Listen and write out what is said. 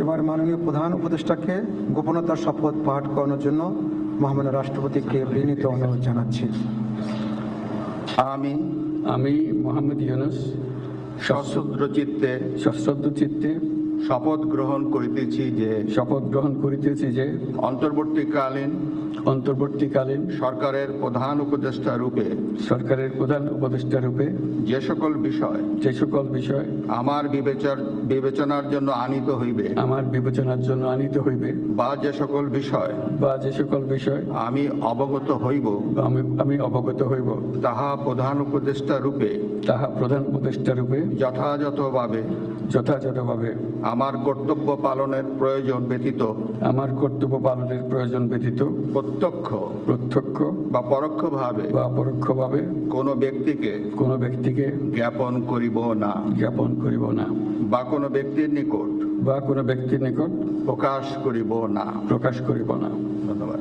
এবার মাননীয় প্রধান উপদেষ্টাকে গোপনতার শপথ পাঠ করানোর জন্য মহামান্য রাষ্ট্রপতিকে বিনীত অনুরোধ জানাচ্ছি। আমি মোহাম্মদ ইউনূস সশ্রদ্ধ চিত্তে শপথ গ্রহণ করিতেছি যে অন্তর্বর্তীকালীন সরকারের প্রধান উপদেষ্টা রূপে যে সকল বিষয় আমার বিবেচনার জন্য আনিত হইবে বা যে সকল বিষয় আমি অবগত হইব তাহা প্রধান উপদেষ্টা রূপে যথাযথভাবে আমার কর্তব্য পালনের প্রয়োজন ব্যতীত প্রত্যক্ষ বা পরোক্ষভাবে কোনো ব্যক্তিকে জ্ঞাপন করিব না বা কোনো ব্যক্তির নিকট প্রকাশ করিব না। ধন্যবাদ।